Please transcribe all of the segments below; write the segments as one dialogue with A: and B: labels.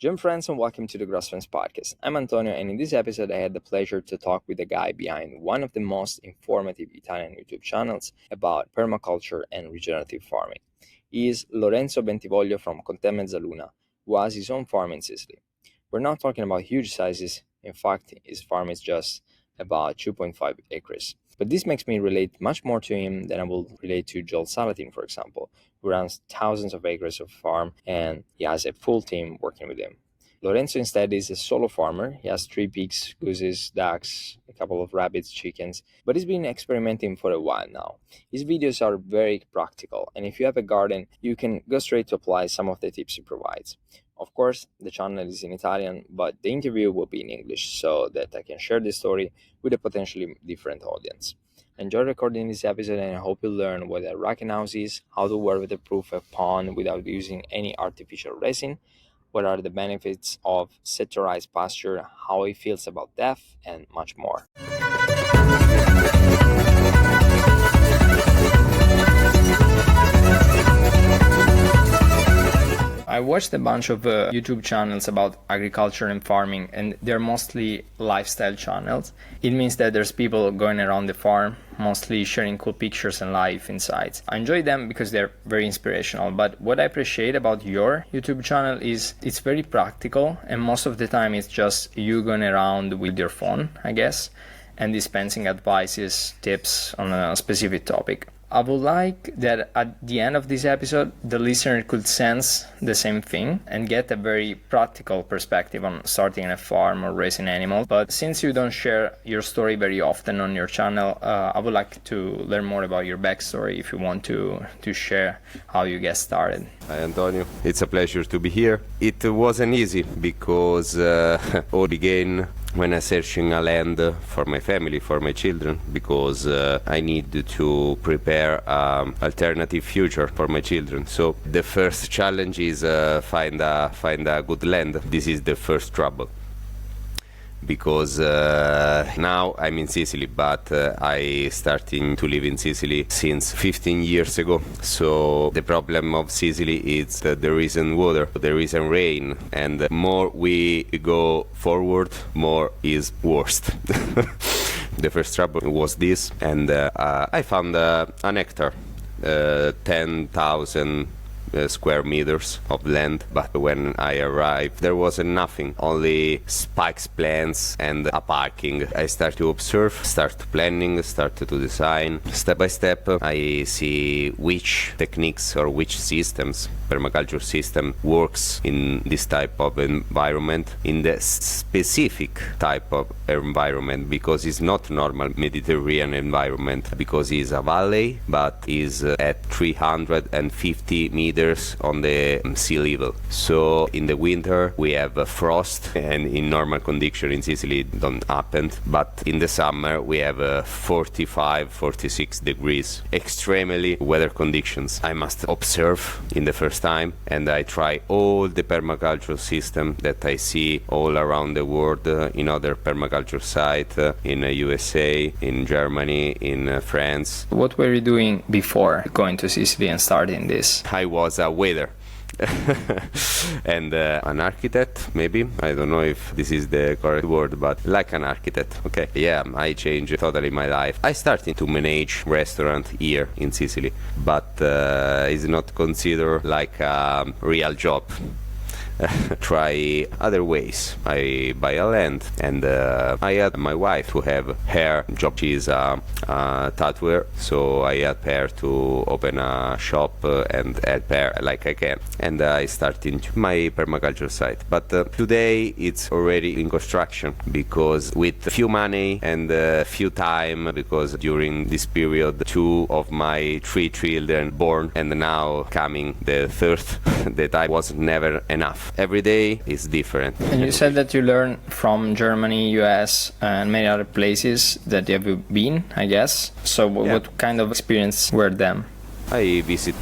A: Jim Frens and welcome to the Frens Podcast. I'm Antonio, and in this episode I had the pleasure to talk with the guy behind one of the most informative Italian YouTube channels about permaculture and regenerative farming. He is Lorenzo Bentivoglio from Conte Mezzaluna, who has his own farm in Sicily. We're not talking about huge sizes. In fact, his farm is just about 2.5 acres. But this makes me relate much more to him than I will relate to Joel Salatin, for example, who runs thousands of acres of farm and he has a full team working with him. Lorenzo instead is a solo farmer. He has 3 pigs, gooses, ducks, a couple of rabbits, chickens, but he's been experimenting for a while now. His videos are very practical, and if you have a garden, you can go straight to apply some of the tips he provides. Of course, the channel is in Italian, but the interview will be in English so that I can share this story with a potentially different audience. Enjoy recording this episode, and I hope you learn what a racking house is, how to weatherproof a pond without using any artificial resin, what are the benefits of sectorized pasture, how he feels about death, and much more. I watched a bunch of YouTube channels about agriculture and farming, and they're mostly lifestyle channels. It means that there's people going around the farm, mostly sharing cool pictures and life insights. I enjoy them because they're very inspirational, but what I appreciate about your YouTube channel is it's very practical, and most of the time it's just you going around with your phone, I guess, and dispensing advices, tips on a specific topic. I would like that at the end of this episode, the listener could sense the same thing and get a very practical perspective on starting a farm or raising animals. But since you don't share your story very often on your channel, I would like to learn more about your backstory if you want to share how you get started.
B: Hi Antonio, it's a pleasure to be here. It wasn't easy because all began when I searching a land for my family, for my children, because I need to prepare alternative future for my children. So the first challenge is find a good land. This is the first trouble. Because now I'm in Sicily, but I starting to live in Sicily since 15 years ago. So the problem of Sicily is that there isn't water, there isn't rain, and more we go forward, more is worst. The first trouble was this, and I found an hectare, 10,000 square meters of land, but when I arrived there wasn't nothing, only spikes plants and a parking. I start to observe, start planning, start to design. Step by step I see which techniques or which systems, permaculture system, works in this type of environment, in the specific type of environment, because it's not normal Mediterranean environment, because it's a valley but is at 350 meters on the sea level. So in the winter we have frost, and in normal condition in Sicily it don't happen, but in the summer we have 45-46 degrees, extremely weather conditions. I must observe in the first time, and I try all the permaculture system that I see all around the world, in other permaculture sites, in USA, in Germany, in France.
A: What were you doing before going to Sicily and starting this?
B: I was a waiter and an architect, maybe. I don't know if this is the correct word, but like an architect. Okay, yeah, I changed totally my life. I started to manage restaurant here in Sicily, but it's not considered like a real job. Try other ways. I buy a land, and I had my wife to have her job. She's a tattooer, so I help her to open a shop and help her like I can. And I started my permaculture site. But today it's already in construction, because with few money and few time, because during this period 2 of my 3 children born, and now coming the third, the time was never enough. Every day is different.
A: And you said that you learned from Germany, US, and many other places that you have been, I guess. So what kind of experience were them?
B: I visit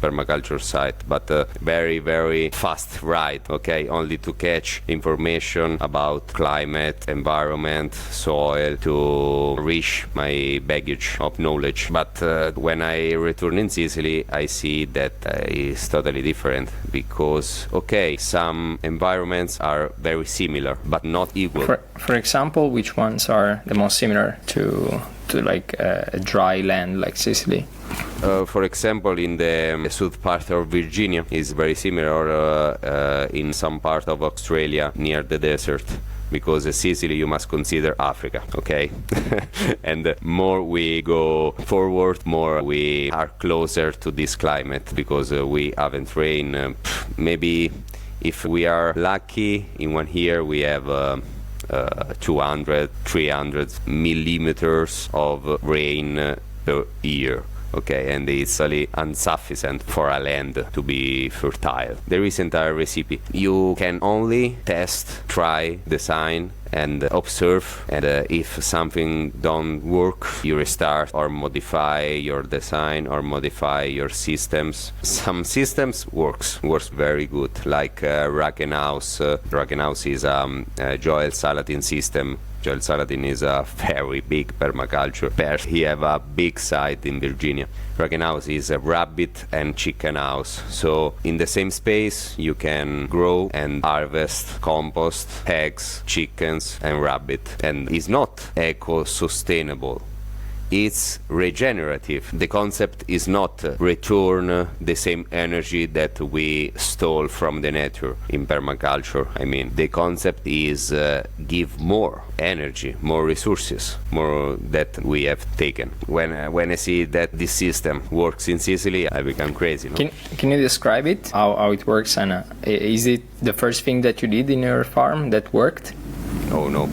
B: permaculture site, but very, very fast ride, okay? Only to catch information about climate, environment, soil, to reach my baggage of knowledge. But when I return in Sicily, I see that it's totally different because, okay, some environments are very similar, but not equal.
A: For example, which ones are the most similar to like a dry land like Sicily?
B: For example, in the south part of Virginia is very similar in some part of Australia near the desert. Because Sicily you must consider Africa, okay? And more we go forward, more we are closer to this climate because we haven't rain. Maybe if we are lucky, in 1 year we have 200, 300 millimeters of rain per year. Okay, and it's really insufficient for a land to be fertile. There isn't a recipe. You can only test, try, design, and observe, and if something don't work, you restart or modify your design or modify your systems. Some systems works very good, like Rackenhaus. Rackenhaus is a Joel Salatin system. Joel Salatin is a very big permaculture. He have a big site in Virginia. Rackenhaus is a rabbit and chicken house. So in the same space you can grow and harvest compost, eggs, chickens and rabbit. And it's not eco-sustainable. It's regenerative. The concept is not return the same energy that we stole from the nature in permaculture. I mean, the concept is give more energy, more resources, more that we have taken. When I see that this system works in Sicily, I become crazy. No?
A: Can you describe it, how it works, and is it the first thing that you did in your farm that worked?
B: Oh no.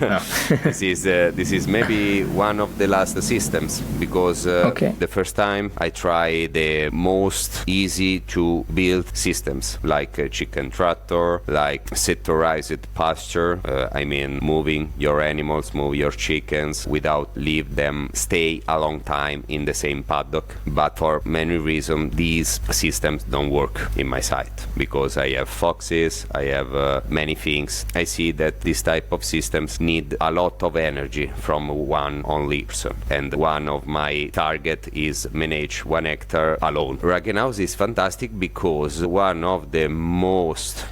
A: No.
B: This is maybe one of the last systems because the first time I try the most easy to build systems like a chicken tractor, like sectorized pasture. I mean moving your animals, move your chickens without leave them stay a long time in the same paddock. But for many reasons these systems don't work in my site because I have foxes, I have many things. I see that this type of systems need a lot of energy from one only person, and one of my target is manage 1 hectare alone. Rackenhaus is fantastic because one of the most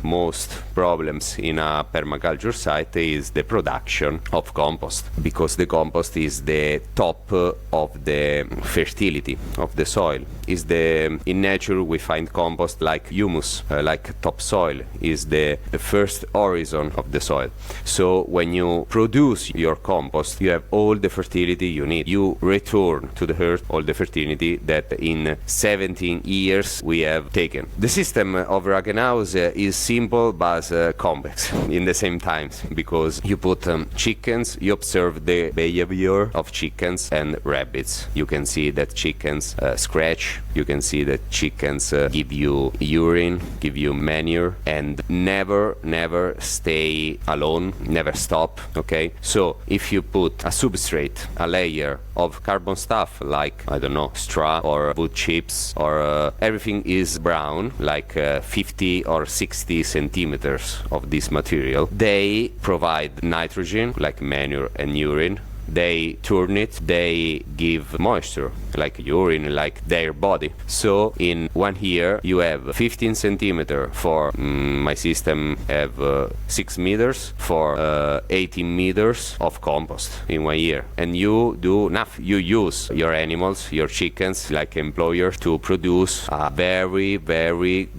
B: problems in a permaculture site is the production of compost, because the compost is the top of the fertility of the soil. In nature we find compost like humus, like topsoil is the first horizon of the soil. So when you produce your compost, you have all the fertility you need. You return to the earth all the fertility that in 17 years we have taken. The system of Rackenhaus is simple but complex in the same time, because you put chickens, you observe the behavior of chickens and rabbits. You can see that chickens scratch, you can see that chickens give you urine, give you manure, and never stay alone, never stop, okay? So if you put a substrate, a layer of carbon stuff like, I don't know, straw or wood chips, or everything is brown, like 50 or 60 centimeters of this material, they provide nitrogen like manure and urine. They turn it, they give moisture, like urine, like their body. So in 1 year you have 15 centimeter for my system have 6 meters for 18 meters of compost in 1 year. And you do nothing. You use your animals, your chickens, like employers, to produce a very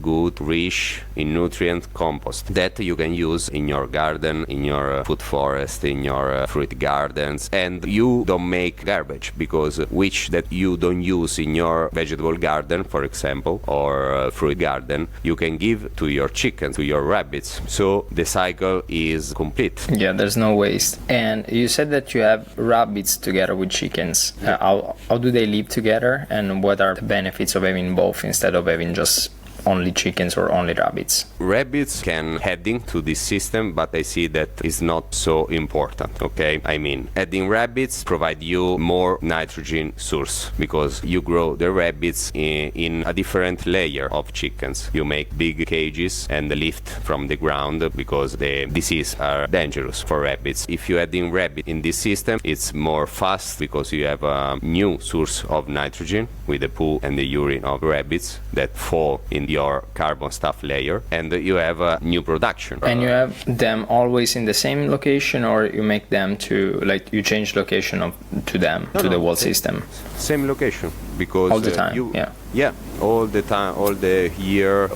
B: good, rich in nutrient compost that you can use in your garden, in your food forest, in your fruit gardens. And you don't make garbage, because which that you don't use in your vegetable garden, for example, or fruit garden, you can give to your chickens, to your rabbits. So the cycle is complete.
A: Yeah, there's no waste. And you said that you have rabbits together with chickens. How do they live together, and what are the benefits of having both instead of having just only chickens or only rabbits?
B: Rabbits can adding to this system, but I see that is not so important, okay? I mean, adding rabbits provide you more nitrogen source because you grow the rabbits in a different layer of chickens. You make big cages and lift from the ground because the disease are dangerous for rabbits. If you add in rabbit in this system, it's more fast because you have a new source of nitrogen with the poo and the urine of rabbits that fall in your carbon stuff layer, and you have a new production.
A: And you have them always in the same location, or you make them to, like, you change location to the whole system?
B: Same location, because
A: all the time.
B: Yeah, all the time, all the year.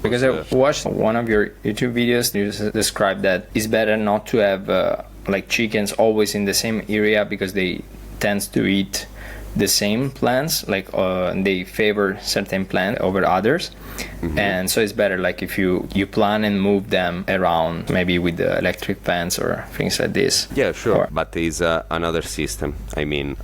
A: Because I watched one of your YouTube videos, you described that it's better not to have like chickens always in the same area because they tend to eat the same plants, like they favor certain plants over others. Mm-hmm. And so it's better like if you plan and move them around, maybe with the electric fence or things like this.
B: Yeah, sure. But it's another system. I mean,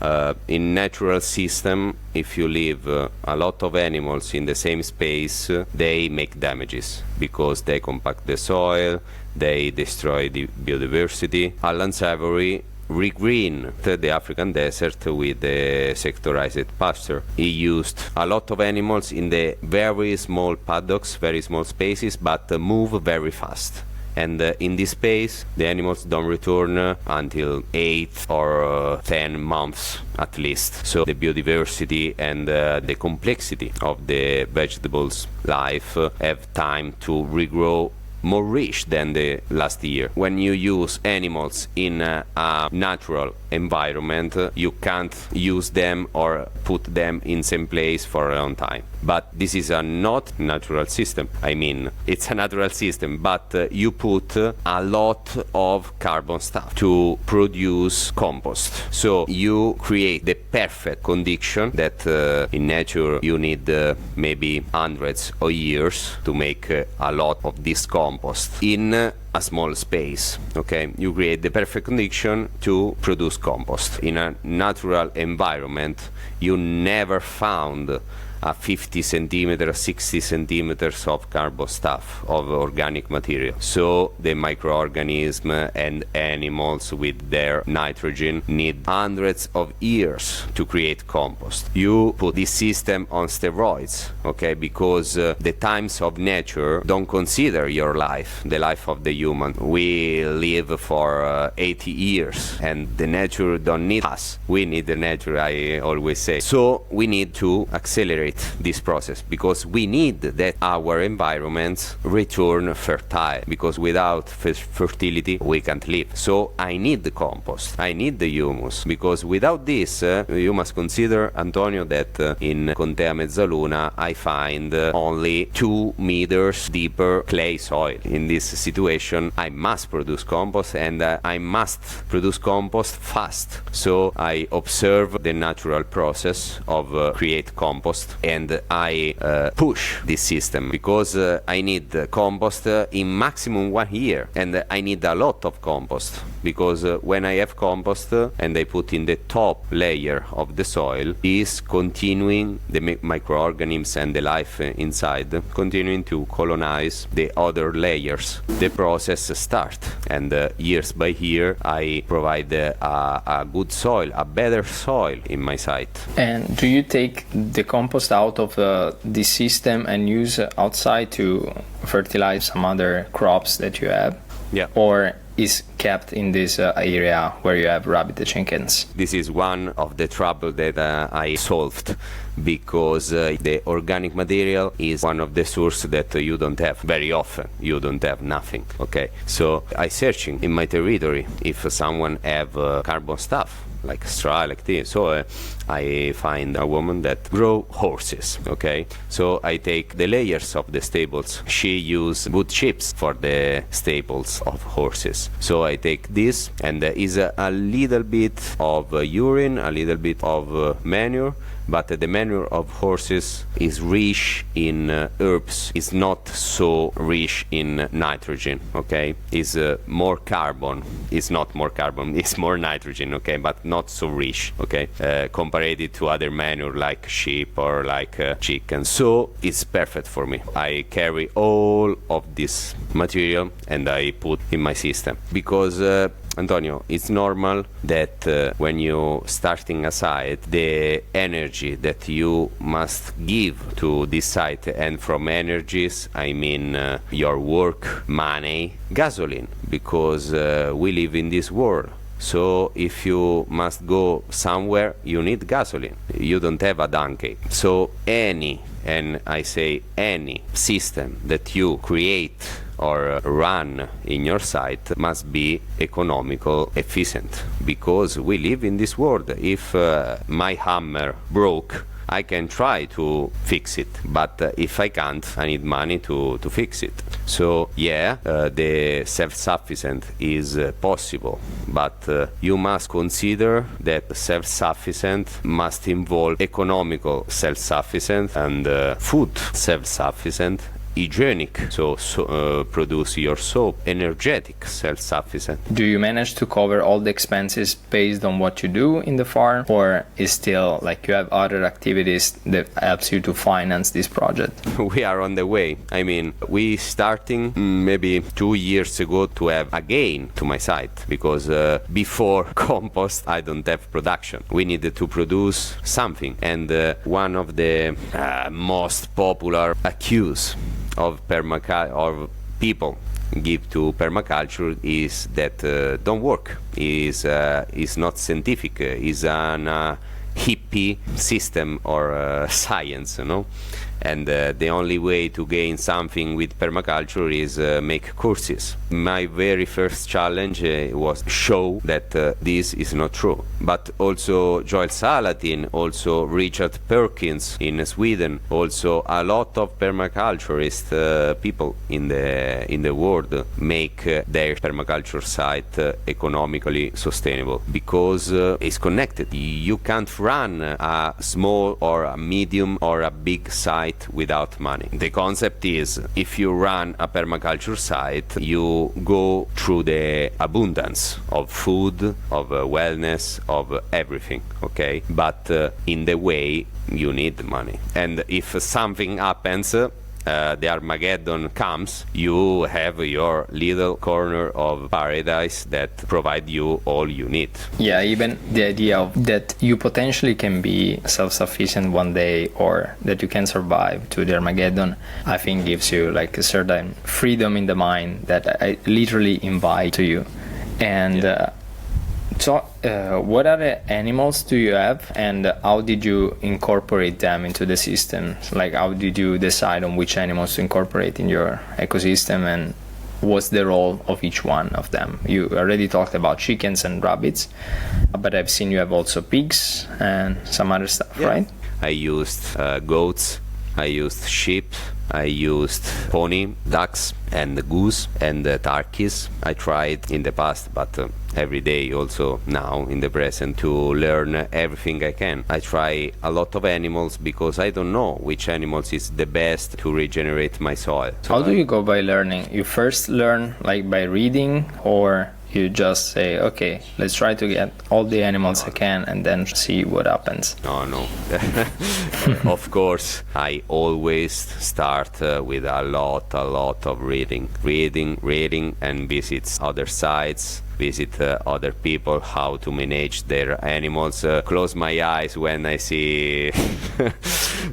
B: in natural system, if you leave a lot of animals in the same space, they make damages because they compact the soil, they destroy the biodiversity. Alan Savory regreen the African desert with the sectorized pasture. He used a lot of animals in the very small paddocks, very small spaces, but move very fast. And in this space, the animals don't return until 8 or 10 months at least. So the biodiversity and the complexity of the vegetables' life have time to regrow more rich than the last year. When you use animals in a natural environment, you can't use them or put them in same place for a long time. But this is a not natural system. I mean, it's a natural system, but you put a lot of carbon stuff to produce compost. So you create the perfect condition that in nature you need maybe hundreds of years to make a lot of this compost in a small space. Okay, you create the perfect condition to produce compost. In a natural environment, you never found a 50 centimeters, 60 centimeters of carbon stuff, of organic material. So the microorganisms and animals with their nitrogen need hundreds of years to create compost. You put this system on steroids, okay, because the times of nature don't consider your life, the life of the human. We live for 80 years and the nature don't need us. We need the nature, I always say. So we need to accelerate this process because we need that our environments return fertile, because without fertility we can't live. So I need the compost, I need the humus, because without this you must consider, Antonio, that in Contea Mezzaluna I find only 2 meters deeper clay soil. In this situation I must produce compost, and I must produce compost fast. So I observe the natural process of create compost, and I push this system because I need compost in maximum 1 year, and I need a lot of compost because when I have compost and I put in the top layer of the soil, is continuing the microorganisms and the life inside continuing to colonize the other layers. The process starts, and years by year I provide a good soil, a better soil in my site.
A: And do you take the compost out of this system and use outside to fertilize some other crops that you have?
B: Yeah.
A: Or is kept in this area where you have rabbit chickens?
B: This is one of the trouble that I solved, because the organic material is one of the sources that you don't have very often. You don't have nothing. Okay, so I searching in my territory if someone have carbon stuff like straw, like this. So I find a woman that grow horses. Okay, so I take the layers of the stables. She use wood chips for the stables of horses. So I take this, and is a little bit of urine, a little bit of manure, but the manure of horses is rich in herbs, is not so rich in nitrogen, okay? Is more carbon, it's not more carbon, it's more nitrogen, okay, but not so rich, okay, compared to other manure like sheep or like chicken. So it's perfect for me. I carry all of this material and I put in my system because Antonio, it's normal that when you starting a site, the energy that you must give to this site, and from energies I mean your work, money, gasoline, because we live in this world. So if you must go somewhere, you need gasoline. You don't have a donkey. So any, and I say any system that you create or run in your site must be economical, efficient, because we live in this world. If my hammer broke, I can try to fix it, but if I can't, I need money to fix it. So yeah, the self-sufficient is possible, but you must consider that self-sufficient must involve economical self-sufficient and food self-sufficient, hygienic, so produce your soap, energetic, self-sufficient.
A: Do you manage to cover all the expenses based on what you do in the farm, or is still like you have other activities that helps you to finance this project?
B: We are on the way. I mean, we starting maybe 2 years ago to have a gain to my site, because before compost I don't have production. We needed to produce something, and one of the most popular accuse of permaculture, or people give to permaculture, is that don't work, is not scientific, is an hippie system or science, you know. And the only way to gain something with permaculture is make courses. My very first challenge was show that this is not true. But also Joel Salatin, also Richard Perkins in Sweden, also a lot of permaculturist people in the world make their permaculture site economically sustainable, because it's connected. You can't run a small or a medium or a big site without money. The concept is, if you run a permaculture site, you go through the abundance of food, of wellness, of everything, okay? But in the way, you need money. And if something happens, the Armageddon comes, you have your little corner of paradise that provide you all you need.
A: Yeah, even the idea of that you potentially can be self-sufficient one day, or that you can survive to the Armageddon, I think gives you like a certain freedom in the mind that I literally invite to you. And so what other animals do you have, and how did you incorporate them into the system? Like, how did you decide on which animals to incorporate in your ecosystem, and what's the role of each one of them? You already talked about chickens and rabbits, but I've seen you have also pigs and some other stuff, right?
B: I used goats, I used sheep, I used pony, ducks, and goose, and turkeys. I tried in the past, but every day also now in the present, to learn everything I can. I try a lot of animals because I don't know which animals is the best to regenerate my soil. So
A: how do you go by learning? You first learn like by reading, or you just say, okay, let's try to get all the animals I can and then see what happens?
B: No. Of course, I always start with a lot of reading and visits other sites, visit other people, how to manage their animals, close my eyes when I see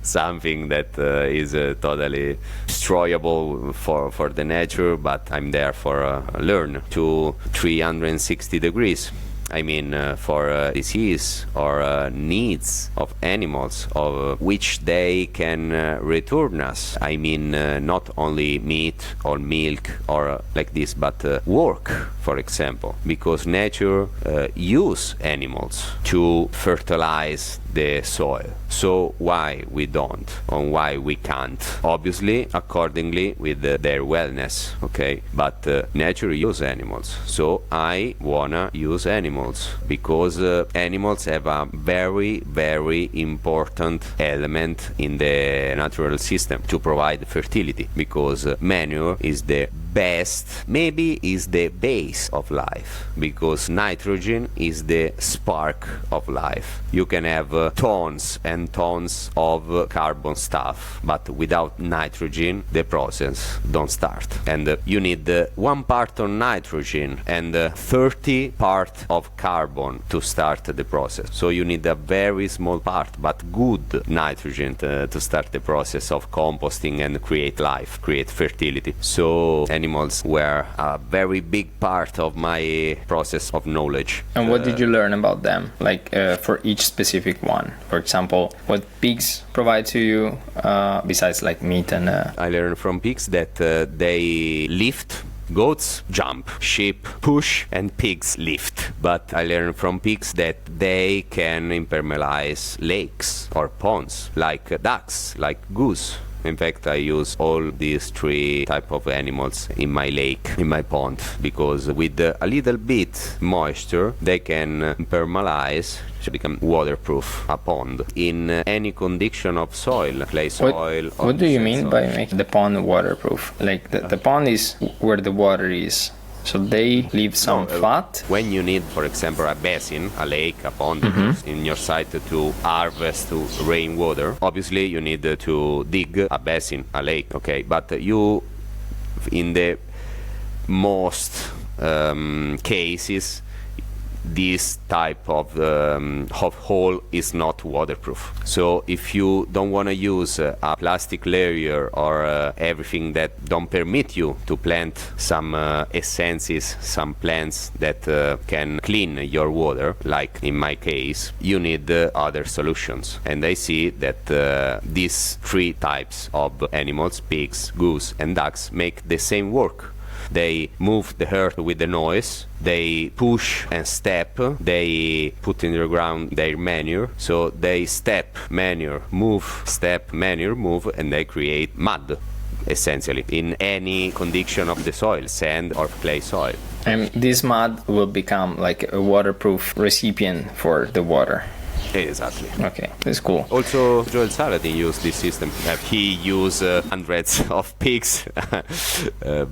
B: something that is totally destroyable for the nature, but I'm there for learn to 360 degrees. I mean, for disease or needs of animals, of which they can return us. I mean, not only meat or milk or like this, but work, for example, because nature use animals to fertilize the soil. So why we don't, or why we can't? Obviously, accordingly with their wellness, okay? But nature use animals, so I wanna use animals because animals have a very, very important element in the natural system to provide fertility, because manure is the best, maybe is the base of life, because nitrogen is the spark of life. You can have tons and tons of carbon stuff, but without nitrogen the process don't start. And you need 1 part of nitrogen and 30 part of carbon to start the process. So you need a very small part, but good nitrogen to start the process of composting and create life, create fertility. So animals were a very big part of my process of knowledge.
A: And what did you learn about them, like for each specific one? For example, what pigs provide to you besides like meat and
B: I learned from pigs that they lift. Goats jump, sheep push, and pigs lift. But I learned from pigs that they can impermeabilize lakes or ponds, like ducks, like goose. In fact, I use all these 3 type of animals in my lake, in my pond, because with a little bit moisture, they can impermeabilize to become waterproof a pond in any condition of soil, clay soil.
A: What do you mean by making the pond waterproof? Like the pond is where the water is. So they leave some fat.
B: When you need, for example, a basin, a lake, a pond in your site to harvest rainwater, obviously you need to dig a basin, a lake, okay? But you, in the most cases, this type of hole is not waterproof. So if you don't want to use a plastic layer or everything that don't permit you to plant some essences, some plants that can clean your water, like in my case, you need other solutions. And I see that these 3 types of animals, pigs, goose and ducks, make the same work. They move the earth with the noise, they push and step, they put in the ground their manure, so they step, manure, move, step, manure, move, and they create mud, essentially, in any condition of the soil, sand or clay soil.
A: And this mud will become like a waterproof recipient for the water.
B: Exactly.
A: Okay, that's cool.
B: Also, Joel Salatin used this system. He used hundreds of pigs,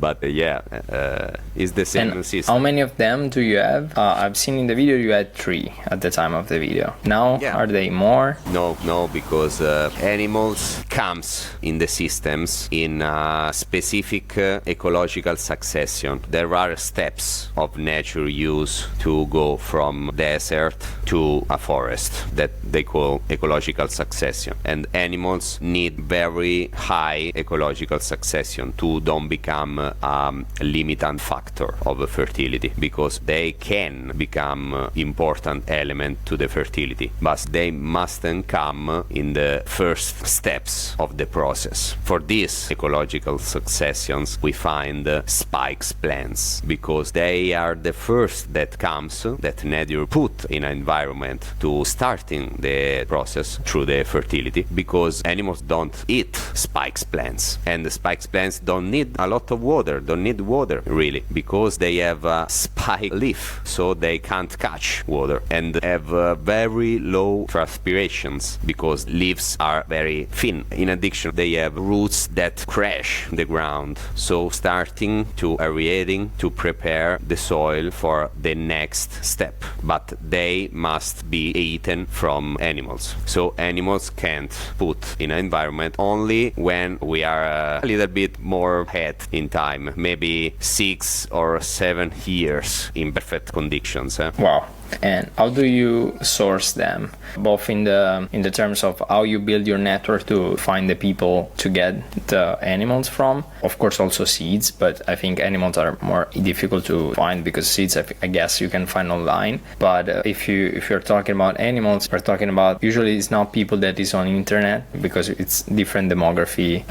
B: but it's the same
A: and
B: system.
A: How many of them do you have? I've seen in the video you had 3 at the time of the video. Now, are they more?
B: No, because animals comes in the systems in a specific ecological succession. There are steps of nature use to go from desert to a forest that they call ecological succession, and animals need very high ecological succession to don't become a limiting factor of fertility, because they can become important element to the fertility, but they mustn't come in the first steps of the process. For these ecological successions we find spikes plants, because they are the first that comes, that nature put in an environment to starting the process through the fertility, because animals don't eat spikes plants, and the spikes plants don't need a lot of water, don't need water really, because they have a spike leaf, so they can't catch water, and have very low transpirations because leaves are very thin. In addition, they have roots that crash the ground, so starting to aerating to prepare the soil for the next step, but they must be eaten from animals. So animals can't put in an environment only when we are a little bit more ahead in time, maybe 6 or 7 years in perfect conditions.
A: Wow. And how do you source them, both in the terms of how you build your network to find the people to get the animals from? Of course, also seeds, but I think animals are more difficult to find, because seeds I guess you can find online. But if you're talking about animals, we're talking about, usually it's not people that is on internet, because it's different demography.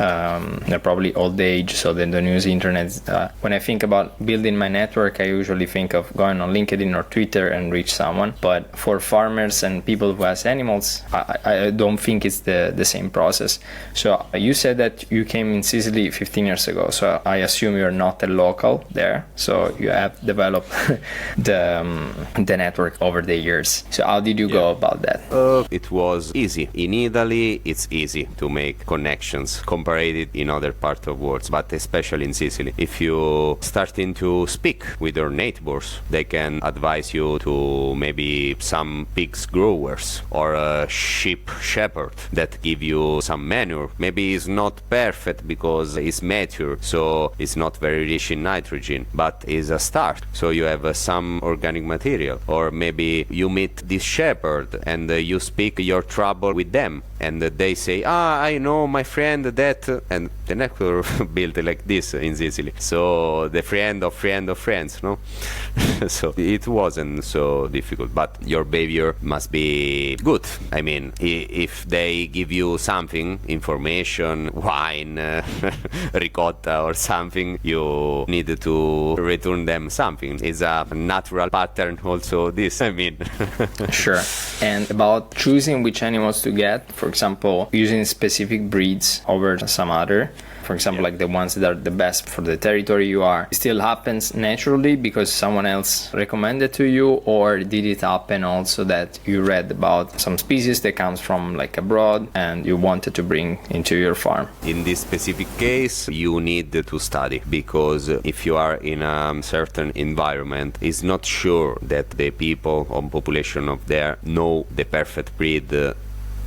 A: They're probably old age, so they don't use internet. When I think about building my network, I usually think of going on LinkedIn or Twitter and reach reach someone. But for farmers and people who has animals, I don't think it's the same process. So you said that you came in Sicily 15 years ago, so I assume you're not a local there, so you have developed the network over the years. So how did you go about that?
B: It was easy. In Italy, it's easy to make connections compared in other parts of the world, but especially in Sicily. If you starting to speak with your neighbors, they can advise you to maybe some pigs growers or a sheep shepherd that give you some manure. Maybe it's not perfect because it's mature, so it's not very rich in nitrogen, but it's a start. So you have some organic material. Or maybe you meet this shepherd and you speak your trouble with them, and they say, I know my friend that, and the network built like this in Sicily. So the friend of friends, no? So it wasn't so difficult, but your behavior must be good. I mean, if they give you something, information, wine, ricotta or something, you need to return them something. It's a natural pattern also this, I mean.
A: Sure. And about choosing which animals to get, for example, using specific breeds over some other, for example, like the ones that are the best for the territory you are, it still happens naturally because someone else recommended to you, or did it happen also that you read about some species that comes from like abroad and you wanted to bring into your farm?
B: In this specific case, you need to study, because if you are in a certain environment, it's not sure that the people or population of there know the perfect breed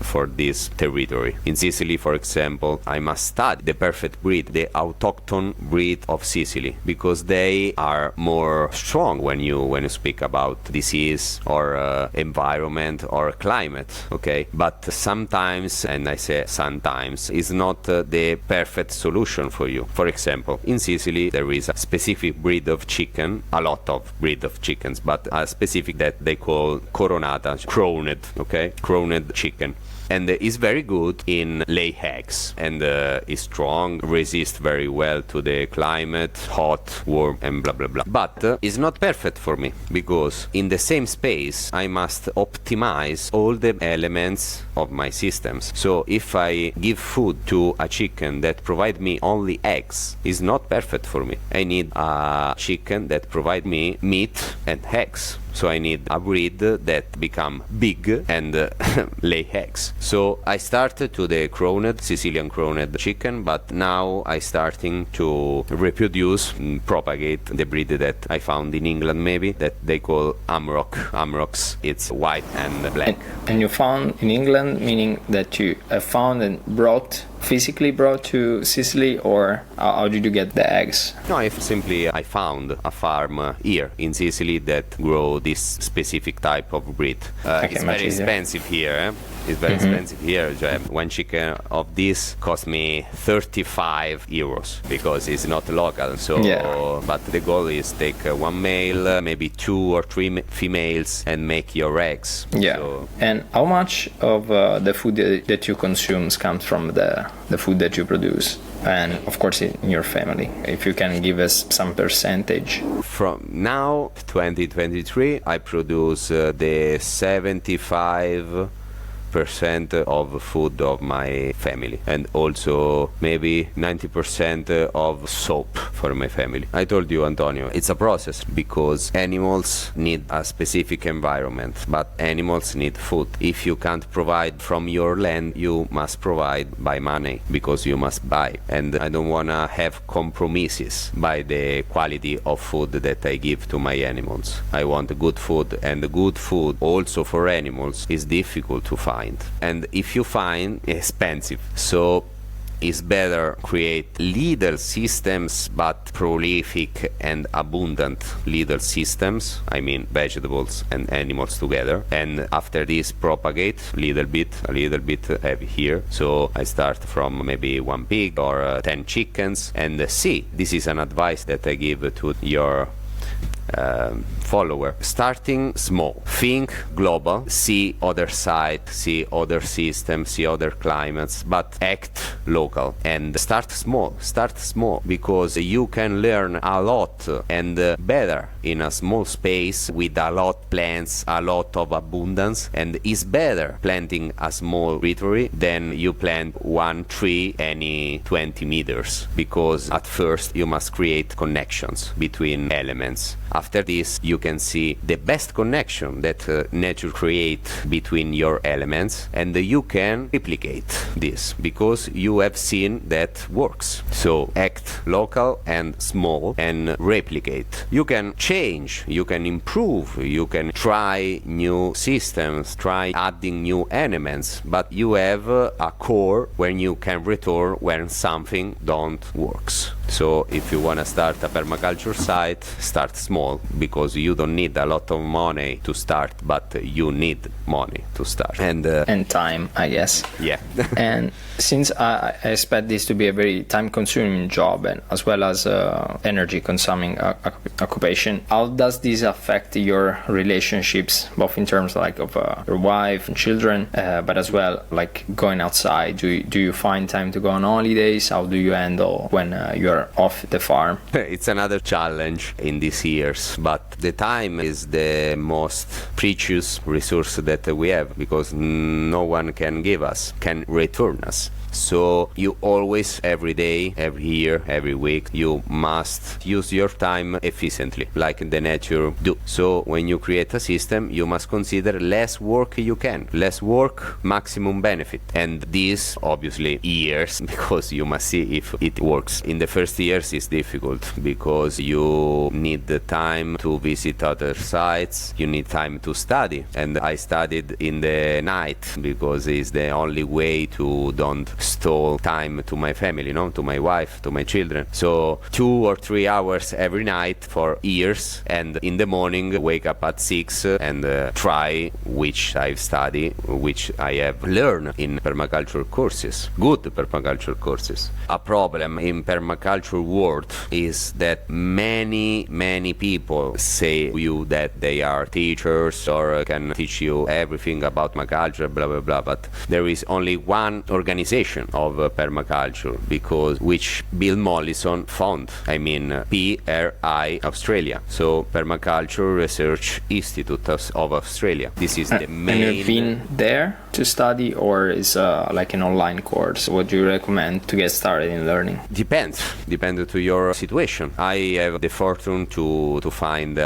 B: for this territory. In Sicily, for example, I must study the perfect breed, the autochthon breed of Sicily, because they are more strong when you speak about disease or environment or climate, okay? But sometimes, and I say sometimes, it's not the perfect solution for you. For example, in Sicily there is a specific breed of chicken, a lot of breed of chickens, but a specific that they call coronata, crowned, okay? Crowned chicken. And is very good in lay eggs, and is strong, resists very well to the climate, hot, warm, and blah blah blah. But it's not perfect for me, because in the same space I must optimize all the elements of my systems. So if I give food to a chicken that provide me only eggs, it's not perfect for me. I need a chicken that provide me meat and eggs. So I need a breed that become big and lay eggs. So I started to the crowned, Sicilian crowned chicken, but now I starting to reproduce, propagate the breed that I found in England maybe, that they call Amrock. Amrocks, it's white and black.
A: And you found in England, meaning that you have found and physically brought to Sicily, or how did you get the eggs?
B: No, I found a farm here in Sicily that grow this specific type of breed. It's very expensive here. It's very expensive here. One chicken of this cost me 35 euros because it's not local. So, but the goal is take one male, maybe 2 or 3 females, and make your eggs.
A: Yeah.
B: So,
A: and how much of the food that you consume comes from the food that you produce? And of course in your family, if you can give us some percentage.
B: From now, 2023, I produce the 75% of food of my family, and also maybe 90% of soap for my family. I told you, Antonio, it's a process, because animals need a specific environment, but animals need food. If you can't provide from your land, you must provide by money, because you must buy. And I don't want to have compromises by the quality of food that I give to my animals. I want good food, and the good food also for animals is difficult to find. And if you find, expensive. So it's better create little systems, but prolific and abundant little systems. I mean vegetables and animals together. And after this, propagate a little bit have here. So I start from maybe 1 pig or 10 chickens, and see. This is an advice that I give to your follower. Starting small, think global, see other side, see other systems, see other climates, but act local and start small because you can learn a lot and better in a small space with a lot plants, a lot of abundance, and it's better planting a small territory than you plant one tree any 20 meters, because at first you must create connections between elements. After this, you can see the best connection that nature creates between your elements, and you can replicate this because you have seen that works. So act local and small and replicate. You can change, you can improve, you can try new systems, try adding new elements, but you have a core when you can return when something don't works. So if you want to start a permaculture site, start small, because you don't need a lot of money to start, but you need money to start.
A: And time, I guess.
B: Yeah.
A: And since I expect this to be a very time-consuming job and as well as energy-consuming occupation, how does this affect your relationships, both in terms like of your wife and children, but as well like going outside? Do you find time to go on holidays? How do you handle when you're off the farm?
B: It's another challenge in these years, but the time is the most precious resource that we have, because no one can give us, can return us. So you always, every day, every year, every week, you must use your time efficiently, like the nature do. So when you create a system, you must consider less work you can. Less work, maximum benefit. And this, obviously, years, because you must see if it works. In the first years, it's difficult, because you need the time to visit other sites, you need time to study. And I studied in the night, because it's the only way to don't stole time to my family, to my wife, to my children. So 2 or 3 hours every night for years, and in the morning wake up at 6 and try which I've studied, which I have learned in permaculture courses, good permaculture courses. A problem in permaculture world is that many people say you that they are teachers or can teach you everything about permaculture, blah blah blah, but there is only one organization of permaculture, because which Bill Mollison found, PRI Australia, so Permaculture Research Institute of Australia. This is the main.
A: And you've been there to study, or is like an online course? What do you recommend to get started in learning?
B: Depends to your situation. I have the fortune to find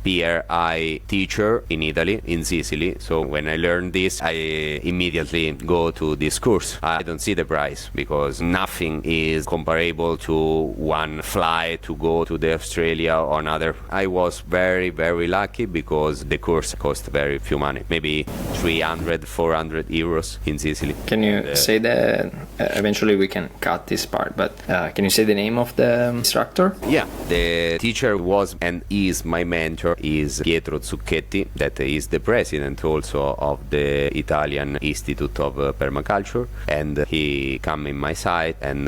B: PRI teacher in Italy, in Sicily. So when I learned this, I immediately go to this course. I don't see the price, because nothing is comparable to one flight to go to the Australia or another. I was very lucky, because the course cost very few money, maybe 300-400 euros in Sicily.
A: Can you say that? Eventually we can cut this part, but can you say the name of the instructor?
B: Yeah, the teacher was and is my mentor, is Pietro Zucchetti, that is the president also of the Italian Institute of Permaculture, and he come in my site and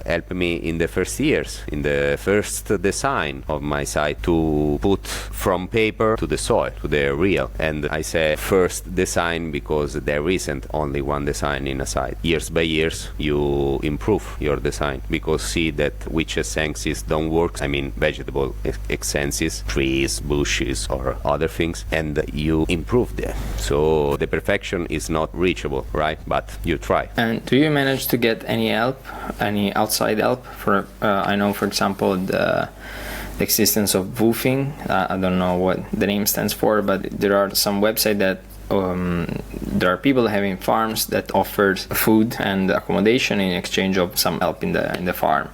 B: helped me in the first years, in the first design of my site, to put from paper to the soil, to the real. And I say first design because there isn't only one design in a site. Years by years you improve your design, because see that which essences don't work, vegetable essences, trees, bushes or other things, and you improve them. So the perfection is not reachable, right? But you try.
A: And do you manage to get any help, any outside help? For I know, for example, the existence of woofing. I don't know what the name stands for, but there are some websites that there are people having farms that offers food and accommodation in exchange of some help in the farm.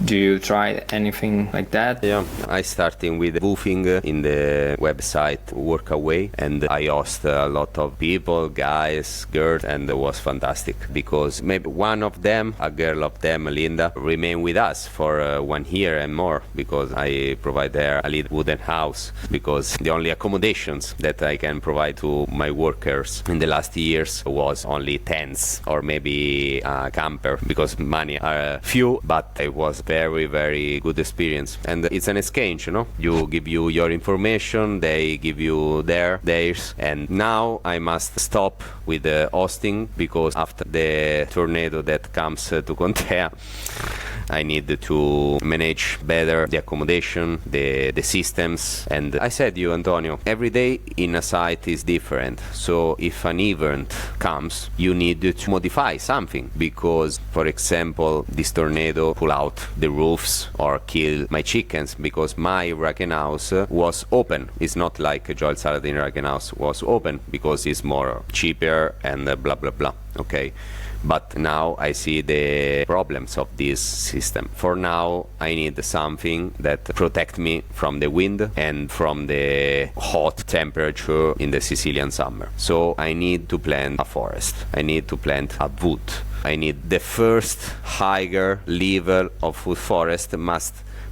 A: Do you try anything like that?
B: Yeah, I started with woofing in the website Workaway, and I host a lot of people, guys, girls, and it was fantastic, because maybe one of them, a girl of them, Linda, remained with us for 1 year and more, because I provide there a little wooden house, because the only accommodations that I can provide to my workers in the last years was only tents or maybe a camper, because money are few, but it was very, very good experience. And it's an exchange, You give you your information, they give you theirs. And now I must stop with the hosting because after the tornado that comes to Contea, I need to manage better the accommodation, the systems. And I said you, Antonio, every day in a site is different. So if an event comes, you need to modify something because, for example, this tornado pull out the roofs or kill my chickens because my Racken house was open. It's not like Joel Saladin Racken house was open because it's more cheaper and blah, blah, blah. Okay. But now I see the problems of this system. For now, I need something that protect me from the wind and from the hot temperature in the Sicilian summer. So I need to plant a forest. I need to plant a wood. I need the first higher level of wood forest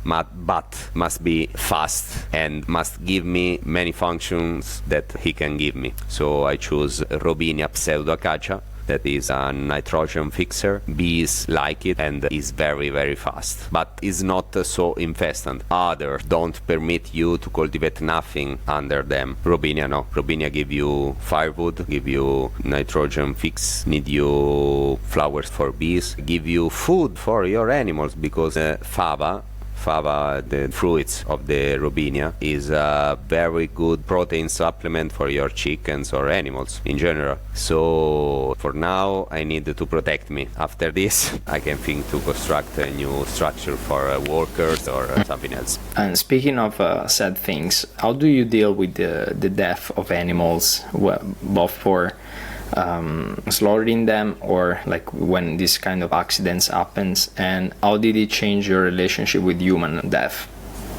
B: but must be fast and must give me many functions that he can give me. So I choose Robinia pseudoacacia. That is a nitrogen fixer. Bees like it and is very, very fast. But is not so infestant. Others don't permit you to cultivate nothing under them. Robinia, no. Robinia give you firewood, give you nitrogen fix, need you flowers for bees, give you food for your animals because fava, the fruits of the robinia, is a very good protein supplement for your chickens or animals in general. So for now, I need to protect me. After this, I can think to construct a new structure for workers or something else.
A: And speaking of sad things, how do you deal with the death of animals, both for slaughtering them or like when this kind of accidents happens, and how did it change your relationship with human death?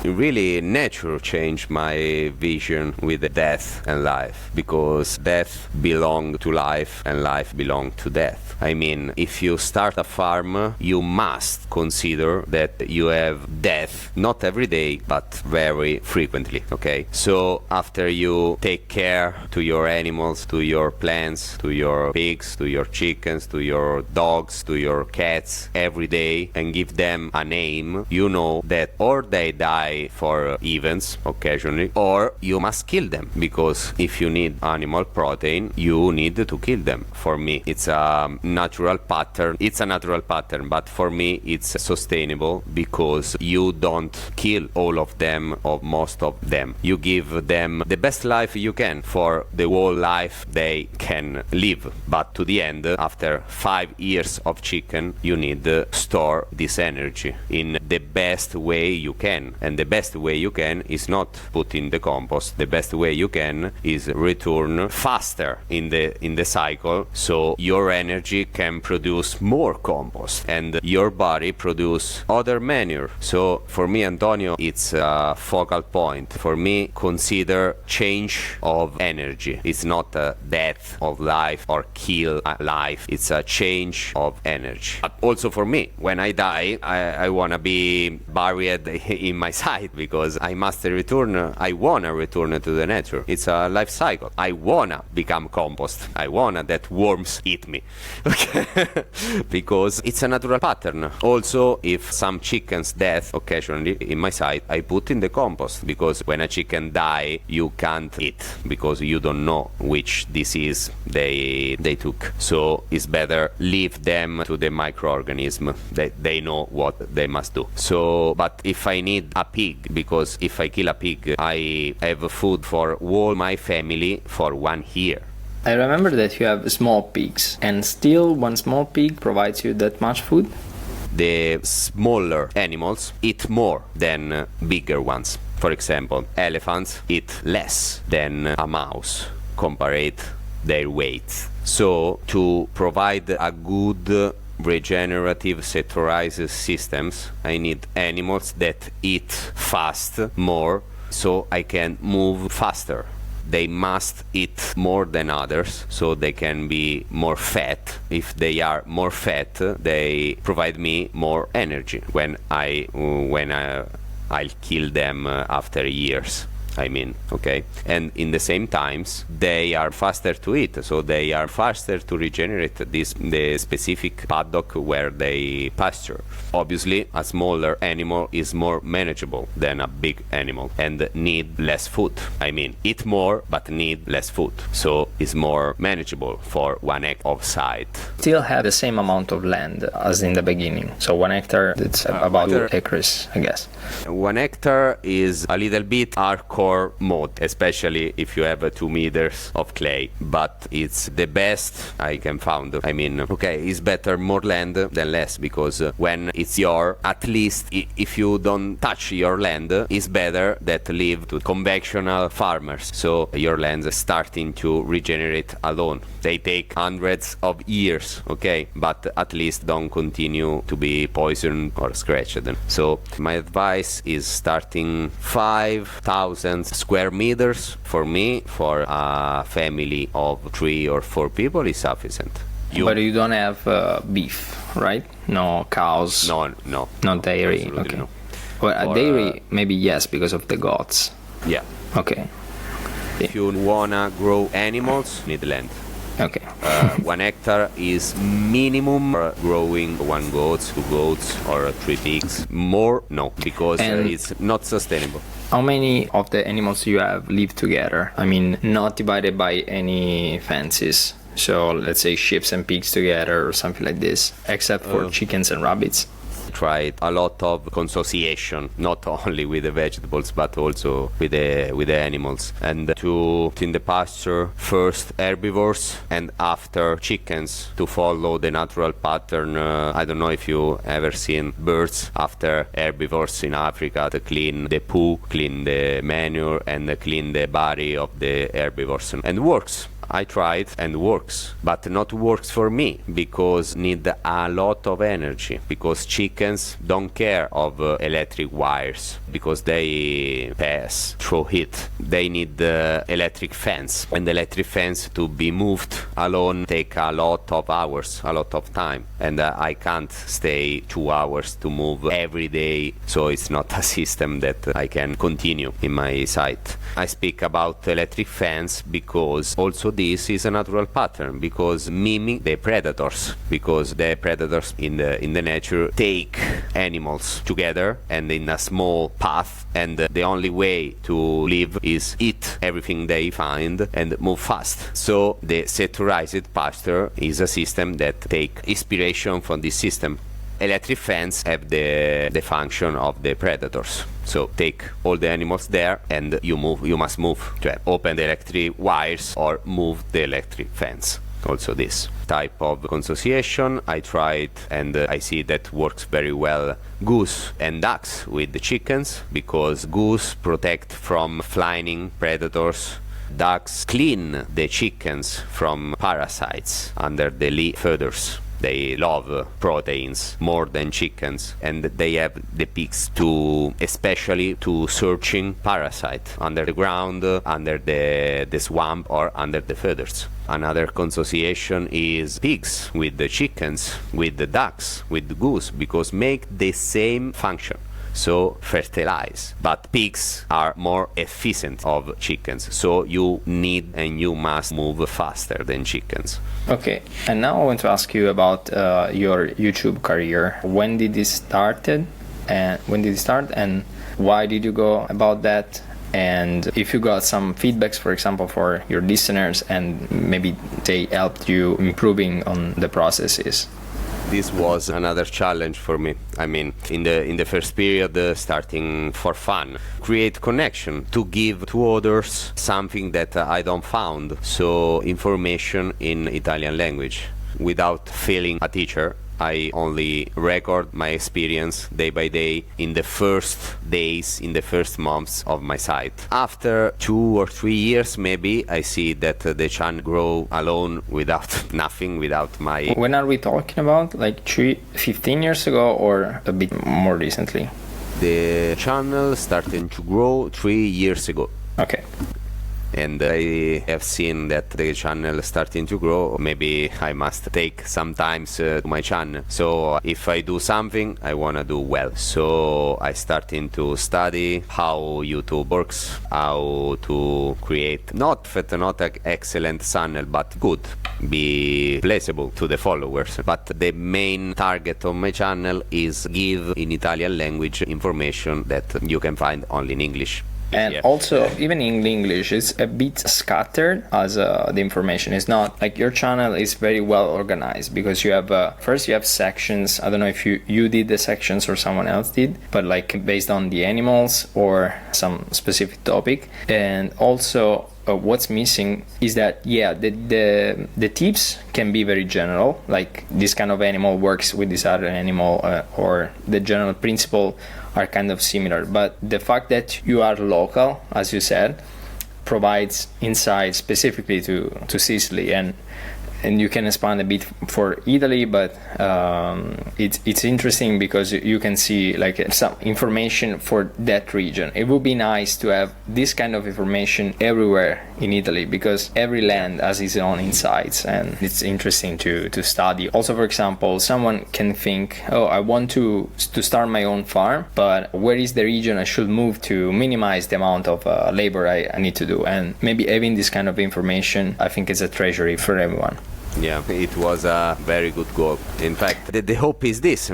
B: Really, nature changed my vision with death and life, because death belongs to life and life belongs to death. I mean, if you start a farm, you must consider that you have death, not every day, but very frequently, okay? So after you take care to your animals, to your plants, to your pigs, to your chickens, to your dogs, to your cats every day and give them a name, you know that or they die for events occasionally, or you must kill them, because if you need animal protein, you need to kill them. For me, it's a natural pattern. It's a natural pattern, but for me, it's sustainable because you don't kill all of them or most of them. You give them the best life you can for the whole life they can live. But to the end, after 5 years of chicken, you need to store this energy in the best way you can. And the best way you can is not put in the compost. The best way you can is return faster in the cycle, so your energy can produce more compost and your body produce other manure. So for me, Antonio, it's a focal point. For me, consider change of energy. It's not a death of life or kill a life. It's a change of energy. But also for me, when I die, I want to be buried in my site, because I must return. I want to return to the nature. It's a life cycle. I want to become compost. I want that worms eat me. Okay? Because it's a natural pattern. Also, if some chickens death occasionally in my site, I put in the compost, because when a chicken die, you can't eat because you don't know which disease they took. So it's better leave them to the microorganism. They know what they must do. So, but if I need a pig, because if I kill a pig, I have food for all my family for 1 year.
A: I remember that you have small pigs, and still one small pig provides you that much food?
B: The smaller animals eat more than bigger ones. For example, elephants eat less than a mouse compared their weight. So to provide a good regenerative sectorized systems, I need animals that eat fast more, so I can move faster. They must eat more than others, so they can be more fat. If they are more fat, they provide me more energy when I'll kill them after years. Okay? And in the same times, they are faster to eat, so they are faster to regenerate the specific paddock where they pasture. Obviously, a smaller animal is more manageable than a big animal and need less food. Eat more, but need less food. So it's more manageable for 1 hectare of site.
A: Still have the same amount of land as in the beginning. So 1 hectare, it's about 2 acres, I guess.
B: 1 hectare is a little bit hardcore mode, especially if you have 2 meters of clay. But it's the best I can find. It's better more land than less, because when it's your, at least if you don't touch your land, it's better that live to conventional farmers. So your land is starting to regenerate alone. They take hundreds of years, okay? But at least don't continue to be poisoned or scratched. So my advice is starting 5,000 square meters. For me, for a family of 3 or 4 people is sufficient.
A: But you don't have beef, right? No cows?
B: No.
A: No dairy?
B: Absolutely
A: Okay.
B: no.
A: Well, dairy, maybe yes, because of the goats.
B: Yeah.
A: Okay.
B: If you wanna grow animals, need land.
A: Okay.
B: 1 hectare is minimum for growing 1 goat, 2 goats, or 3 pigs. More, no, because it's not sustainable.
A: How many of the animals you have live together? Not divided by any fences. So let's say sheep and pigs together or something like this, except for chickens and rabbits.
B: Tried a lot of consociation, not only with the vegetables but also with the animals, and to put in the pasture first herbivores and after chickens to follow the natural pattern. I don't know if you ever seen birds after herbivores in Africa to clean the poo, clean the manure, and clean the body of the herbivores, and works. I tried and works, but not works for me because need a lot of energy, because chickens don't care of electric wires because they pass through heat. They need the electric fence, and the electric fence to be moved alone take a lot of hours, a lot of time, and I can't stay 2 hours to move every day, so it's not a system that I can continue in my site. I speak about electric fence because also this is a natural pattern, because mimic the predators, because the predators in the nature take animals together and in a small path, and the only way to live is eat everything they find and move fast. So the sectorized pasture is a system that take inspiration from this system. Electric fence have the function of the predators. So take all the animals there, and you must move to open the electric wires or move the electric fence. Also this type of consociation I tried, and I see that works very well. Goose and ducks with the chickens, because goose protect from flying predators. Ducks clean the chickens from parasites under the feathers. They love proteins more than chickens, and they have the pigs especially to searching parasite under the ground, under the swamp, or under the feathers. Another consociation is pigs with the chickens, with the ducks, with the goose, because make the same function. So fertilize, but pigs are more efficient of chickens, so you need and you must move faster than chickens.
A: Okay, and now I want to ask you about your YouTube career. When did it start, and why did you go about that? And if you got some feedbacks, for example, for your listeners, and maybe they helped you improving on the processes.
B: This was another challenge for me. In the first period, starting for fun, create connection to give to others something that I don't found. So information in Italian language, without feeling a teacher. I only record my experience day by day in the first days, in the first months of my site. After 2 or 3 years, maybe, I see that the channel grow alone without nothing, without my...
A: When are we talking about? Like 15 years ago or a bit more recently?
B: The channel started to grow 3 years ago.
A: Okay.
B: and I have seen that the channel is starting to grow. Maybe I must take sometimes to my channel. So if I do something, I want to do well. So I starting to study how YouTube works, how to create not excellent channel, but good, be placeable to the followers. But the main target of my channel is give in Italian language information that you can find only in English.
A: And also, even in English, it's a bit scattered as the information is not like your channel is very well organized, because you have first you have sections. I don't know if you did the sections or someone else did, but like based on the animals or some specific topic. And also what's missing is that the tips can be very general, like this kind of animal works with this other animal, or the general principle are kind of similar, but the fact that you are local, as you said, provides insight specifically to Sicily, and you can expand a bit for Italy, but it's interesting because you can see like some information for that region. It would be nice to have this kind of information everywhere in Italy, because every land has its own insights, and it's interesting to study. Also, for example, someone can think, oh, I want to start my own farm, but where is the region I should move to minimize the amount of labor I need to do? And maybe having this kind of information, I think, is a treasury for everyone.
B: Yeah, it was a very good goal. In fact, the hope is this,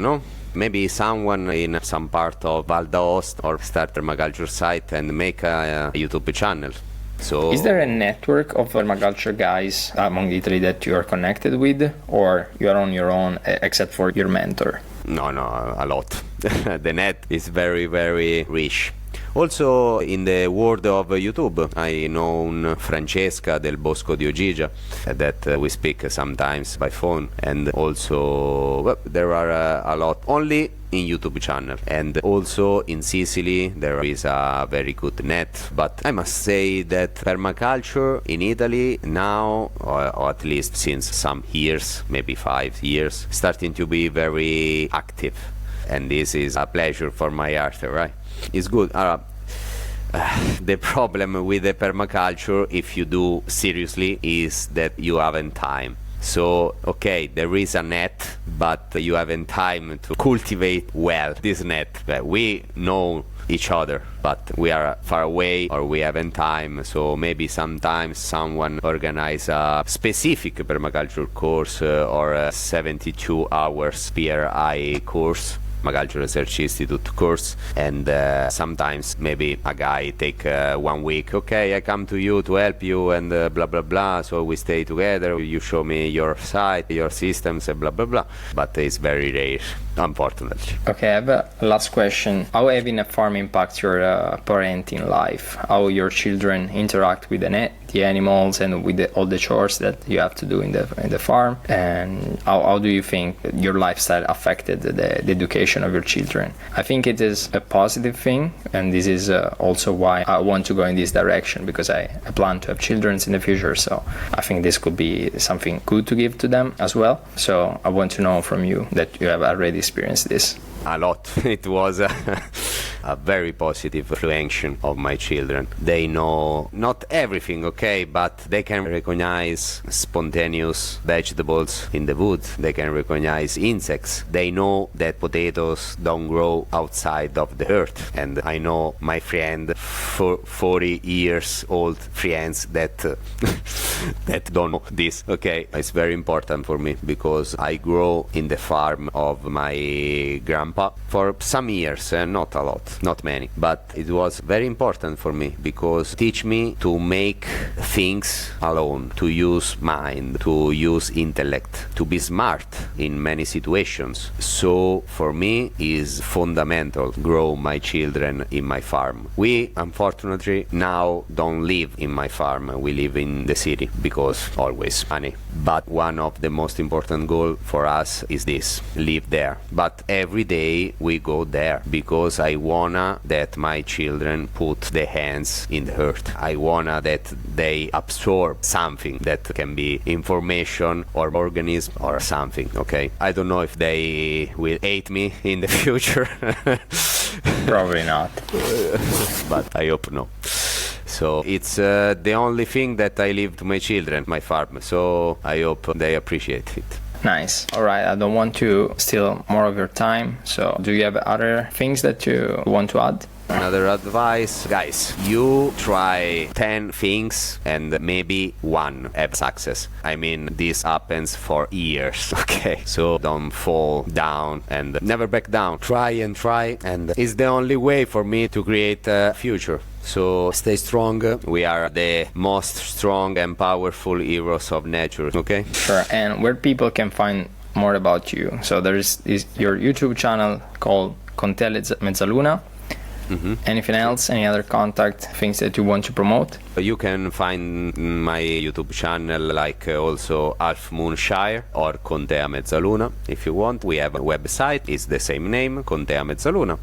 B: maybe someone in some part of Val d'Aosta or start permaculture site and make a YouTube channel. So, is
A: there a network of permaculture guys among Italy that you are connected with, or you are on your own except for your mentor?
B: No, a lot. The net is very, very rich. Also, in the world of YouTube, I know Francesca del Bosco di Ogigia, that we speak sometimes by phone, and also there are a lot only in YouTube channel, and also in Sicily there is a very good net. But I must say that permaculture in Italy now, or at least since some years, maybe 5 years, starting to be very active, and this is a pleasure for my art, right? It's good. The problem with the permaculture, if you do seriously, is that you haven't time. So, okay, there is a net, but you haven't time to cultivate well this net. We know each other, but we are far away, or we haven't time. So maybe sometimes someone organize a specific permaculture course or a 72 hours PRI course, Permaculture Research Institute course, and sometimes maybe a guy take 1 week, okay, I come to you to help you, and blah blah blah, so we stay together, you show me your site, your systems, and blah blah blah, but it's very rare, unfortunately. Okay, I have a last question. How having a farm impacts your parenting life? How your children interact with the animals and with all the chores that you have to do in the farm, and how do you think your lifestyle affected the education of your children? I think it is a positive thing, and this is also why I want to go in this direction, because I plan to have children in the future, so I think this could be something good to give to them as well. So I want to know from you that you have already experienced this. A lot. It was a very positive influence of my children. They know not everything, okay, but they can recognize spontaneous vegetables in the wood. They can recognize insects. They know that potatoes don't grow outside of the earth. And I know my friend, 40 years old friends that that don't know this. Okay, it's very important for me, because I grow in the farm of my grandpa for some years, not a lot, not many, but it was very important for me, because teach me to make things alone, to use mind, to use intellect, to be smart in many situations. So for me is fundamental grow my children in my farm. We unfortunately now don't live in my farm, we live in the city, because always money. But one of the most important goals for us is this, live there. But every day we go there, because I wanna that my children put their hands in the earth. I wanna that they absorb something that can be information or organism or something, okay? I don't know if they will hate me in the future. Probably not. But I hope no. So it's the only thing that I leave to my children, my farm. So I hope they appreciate it.
A: Nice. All right. I don't want to steal more of your time. So do you have other things that you want to add?
B: Another advice, guys, you try 10 things and maybe one have success. I mean, this happens for years, okay? So don't fall down and never back down. Try, and it's the only way for me to create a future. So stay strong. We are the most strong and powerful heroes of nature, okay?
A: Sure. And where people can find more about you? So there's your YouTube channel called Contea Mezzaluna. Mm-hmm. Anything else? Any other contact, things that you want to promote?
B: You can find my YouTube channel like also Half Moon Shire or Contea Mezzaluna if you want. We have a website, it's the same name, Contea Mezzaluna,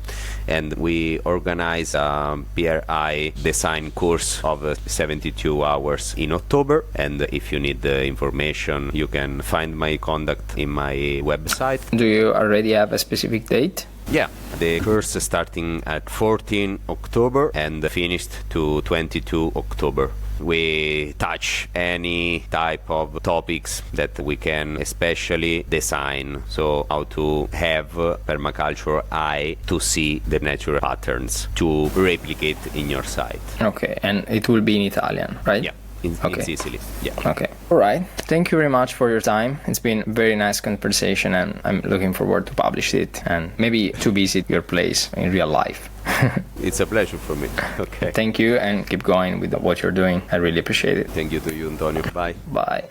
B: and we organize a PRI design course of 72 hours in October. And if you need the information, you can find my contact in my website.
A: Do you already have a specific date?
B: Yeah, the course is starting at 14 October and finished to 22 October. We touch any type of topics that we can, especially design, so how to have permaculture eye to see the natural patterns to replicate in your site.
A: Okay, and it will be in Italian, right?
B: Yeah. In Sicily. Yeah.
A: Okay. All right. Thank you very much for your time. It's been a very nice conversation, and I'm looking forward to publish it and maybe to visit your place in real life.
B: It's a pleasure for me. Okay.
A: Thank you, and keep going with what you're doing. I really appreciate it.
B: Thank you to you, Antonio. Bye.
A: Bye.